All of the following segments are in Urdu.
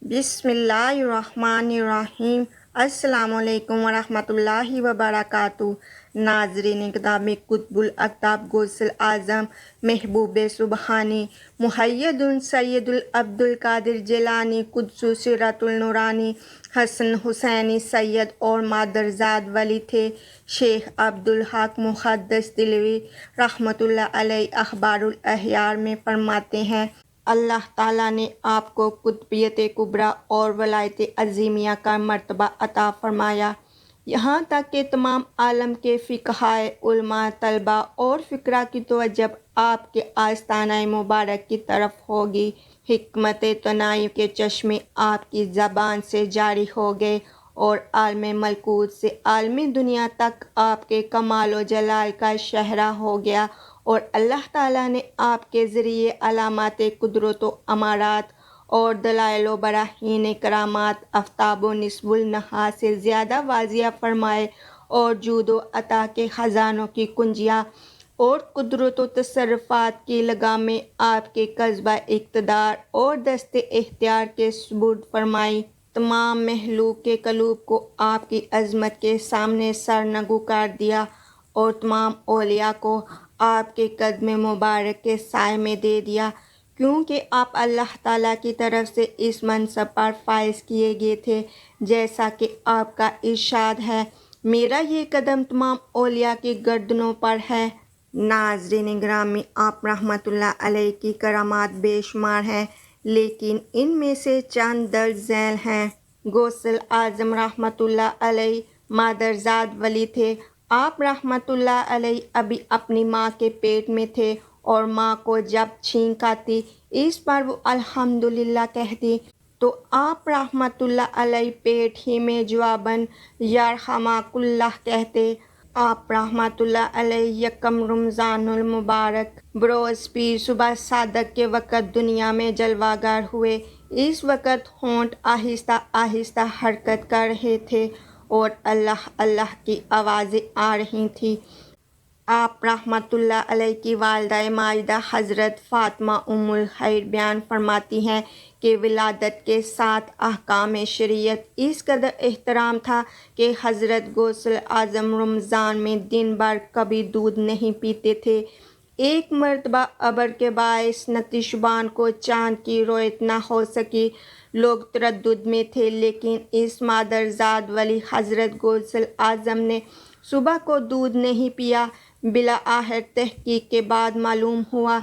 بسم اللہ الرحمن الرحیم۔ السلام علیکم ورحمۃ اللہ وبرکاتہ۔ ناظرین اقدام قطب الاقطاب غوث اعظم محبوب سبحانی محید سید عبد القادر جیلانی قدس سرۃ النورانی حسن حسینی سید اور مادرزاد ولی تھے۔ شیخ عبد الحق محدث دہلوی رحمۃ اللہ علیہ اخبار الاحیار میں فرماتے ہیں، اللہ تعالیٰ نے آپ کو قطبیت کبریٰ اور ولایت عظیمیہ کا مرتبہ عطا فرمایا، یہاں تک کہ تمام عالم کے فقہائے، علماء، طلباء اور فقراء کی توجہ آپ کے آستانہ مبارک کی طرف ہوگی۔ حکمت تنائی کے چشمے آپ کی زبان سے جاری ہو گئے اور عالم ملکوت سے عالم دنیا تک آپ کے کمال و جلال کا شاہراہ ہو گیا، اور اللہ تعالیٰ نے آپ کے ذریعے علامات قدرت و امارات اور دلائل و براہین کرامات آفتاب و نصف النہار سے زیادہ واضح فرمائے، اور جود و عطا کے خزانوں کی کنجیاں اور قدرت و تصرفات کی لگامیں آپ کے قصبہ اقتدار اور دست اختیار کے سپرد فرمائی۔ تمام مخلوق کے قلوب کو آپ کی عظمت کے سامنے سرنگو کر دیا، اور تمام اولیاء کو آپ کے قدم مبارک کے سائے میں دے دیا، کیونکہ آپ اللہ تعالیٰ کی طرف سے اس منصب پر فائز کیے گئے تھے، جیسا کہ آپ کا ارشاد ہے، میرا یہ قدم تمام اولیاء کی گردنوں پر ہے۔ ناظرین گرامی، آپ رحمۃ اللہ علیہ کی کرامات بے شمار ہیں، لیکن ان میں سے چند درج ذیل ہیں۔ غوث اعظم رحمۃ اللہ علیہ مادرزاد ولی تھے۔ آپ رحمۃ اللہ علیہ ابھی اپنی ماں کے پیٹ میں تھے، اور ماں کو جب چھینک آتی اس پر وہ الحمدللہ کہتی تو آپ رحمۃ اللہ علیہ پیٹ ہی میں جواباً یرحمک اللہ کہتے۔ آپ رحمۃ اللہ علیہ یکم رمضان المبارک بروز پیر صبح صادق کے وقت دنیا میں جلوہ گر ہوئے۔ اس وقت ہونٹ آہستہ آہستہ حرکت کر رہے تھے اور اللہ اللہ کی آوازیں آ رہی تھیں۔ آپ رحمۃ اللہ علیہ کی والدہ ماجدہ حضرت فاطمہ ام الخیر بیان فرماتی ہیں کہ ولادت کے ساتھ احکام شریعت اس قدر احترام تھا کہ حضرت غوث اعظم رمضان میں دن بھر کبھی دودھ نہیں پیتے تھے۔ ایک مرتبہ ابر کے باعث 29 شعبان کو چاند کی رویت نہ ہو سکی۔ لوگ تردد میں تھے، لیکن اس مادرزاد ولی حضرت غوث اعظم نے صبح کو دودھ نہیں پیا۔ بالآخر تحقیق کے بعد معلوم ہوا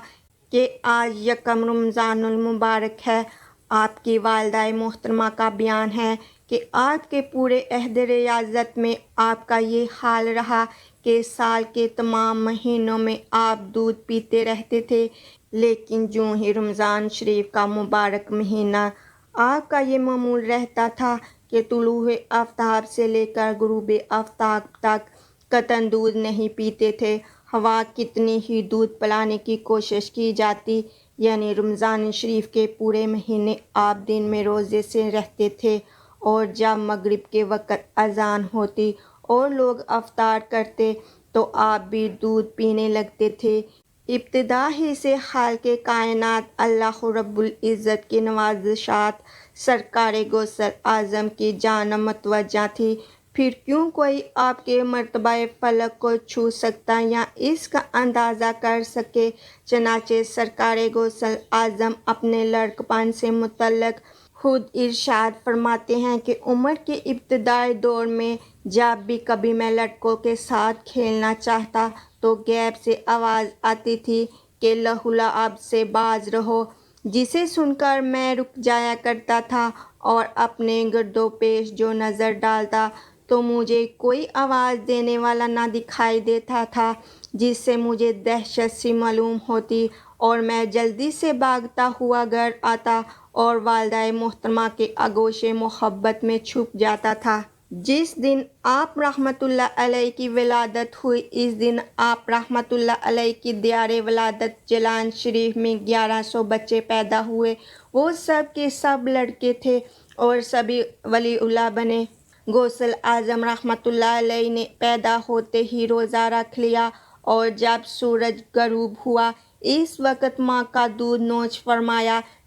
کہ آج یکم رمضان المبارک ہے۔ آپ کی والدہ محترمہ کا بیان ہے کہ آپ کے پورے عہد ریاضت میں آپ کا یہ حال رہا کہ سال کے تمام مہینوں میں آپ دودھ پیتے رہتے تھے، لیکن جو ہی رمضان شریف کا مبارک مہینہ آپ کا یہ معمول رہتا تھا کہ طلوع آفتاب سے لے کر غروب آفتاب تک قطعاً دودھ نہیں پیتے تھے۔ ہوا کتنی ہی دودھ پلانے کی کوشش کی جاتی، یعنی رمضان شریف کے پورے مہینے آپ دن میں روزے سے رہتے تھے، اور جب مغرب کے وقت اذان ہوتی اور لوگ افطار کرتے تو آپ بھی دودھ پینے لگتے تھے۔ ابتدا ہی سے خالق کائنات اللہ رب العزت کی نوازشات سرکار غوث اعظم کی جانب متوجہ تھی، پھر کیوں کوئی آپ کے مرتبہ فلک کو چھو سکتا یا اس کا اندازہ کر سکے۔ چنانچہ سرکار غوث اعظم اپنے لڑکپن سے متعلق خود ارشاد فرماتے ہیں کہ عمر کے ابتدائی دور میں جب بھی کبھی میں لڑکوں کے ساتھ کھیلنا چاہتا تو غیب سے آواز آتی تھی کہ لہو لعب سے باز رہو، جسے سن کر میں رک جایا کرتا تھا، اور اپنے گرد و پیش جو نظر ڈالتا تو مجھے کوئی آواز دینے والا نہ دکھائی دیتا تھا، جس سے مجھے دہشت سی معلوم ہوتی، اور میں جلدی سے بھاگتا ہوا گھر آتا اور والدہ محترمہ کے آغوش محبت میں چھپ جاتا تھا۔ جس دن آپ رحمۃ اللہ علیہ کی ولادت ہوئی، اس دن آپ رحمۃ اللہ علیہ کی دیار ولادت جیلان شریف میں 1100 بچے پیدا ہوئے۔ وہ سب کے سب لڑکے تھے اور سبھی ولی اللہ بنے۔ غوث اعظم رحمۃ اللہ علیہ نے پیدا ہوتے ہی روزہ رکھ لیا، اور جب سورج غروب ہوا اس وقت ماں کا دودھ نوش فرمایا،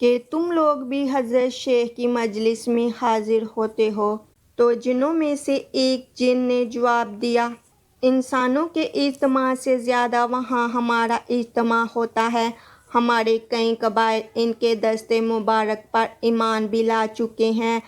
کہ تم لوگ بھی حضرت شیخ کی مجلس میں حاضر ہوتے ہو؟ تو جنوں میں سے ایک جن نے جواب دیا، انسانوں کے اجتماع سے زیادہ وہاں ہمارا اجتماع ہوتا ہے۔ ہمارے کئی قبائل ان کے دست مبارک پر ایمان بھی لا چکے ہیں۔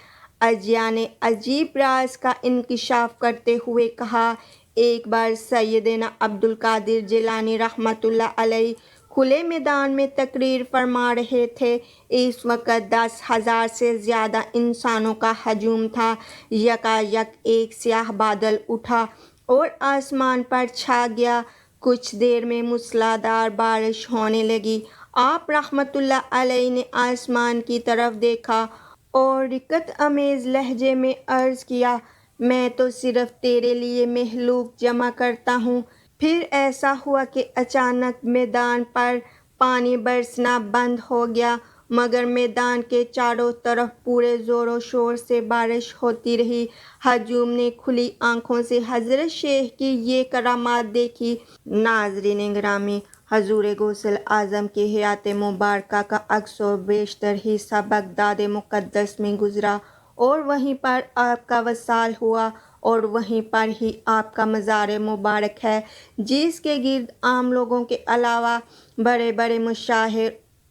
اجیا نے عجیب راز کا انکشاف کرتے ہوئے کہا، ایک بار سیدنا عبد القادر جیلانی رحمۃ اللہ علیہ کھلے میدان میں تقریر فرما رہے تھے۔ اس وقت 10,000 سے زیادہ انسانوں کا ہجوم تھا۔ یکایک ایک سیاہ بادل اٹھا اور آسمان پر چھا گیا۔ کچھ دیر میں موسلادھار بارش ہونے لگی۔ آپ رحمۃ اللہ علیہ نے آسمان کی طرف دیکھا اور رقت آمیز لہجے میں عرض کیا، میں تو صرف تیرے لیے مخلوق جمع کرتا ہوں۔ پھر ایسا ہوا کہ اچانک میدان پر پانی برسنا بند ہو گیا، مگر میدان کے چاروں طرف پورے زور و شور سے بارش ہوتی رہی۔ ہجوم نے کھلی آنکھوں سے حضرت شیخ کی یہ کرامات دیکھی۔ ناظرین گرامی، حضور غوث اعظم کی حیات مبارکہ کا اکثر و بیشتر حصہ بغداد مقدس میں گزرا اور وہیں پر آپ کا وصال ہوا، اور وہیں پر ہی آپ کا مزار مبارک ہے، جس کے گرد عام لوگوں کے علاوہ بڑے بڑے مشاہیر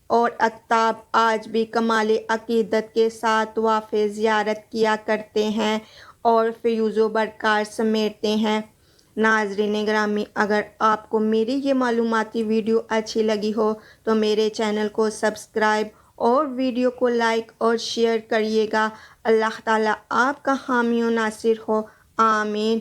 اور اقطاب آج بھی کمال عقیدت کے ساتھ طواف زیارت کیا کرتے ہیں اور فیض و برکات سمیٹتے ہیں۔ ناظرین گرامی، اگر آپ کو میری یہ معلوماتی ویڈیو اچھی لگی ہو تو میرے چینل کو سبسکرائب اور ویڈیو کو لائک اور شیئر کریے گا۔ اللہ تعالیٰ آپ کا حامی و ناصر ہو، آمین۔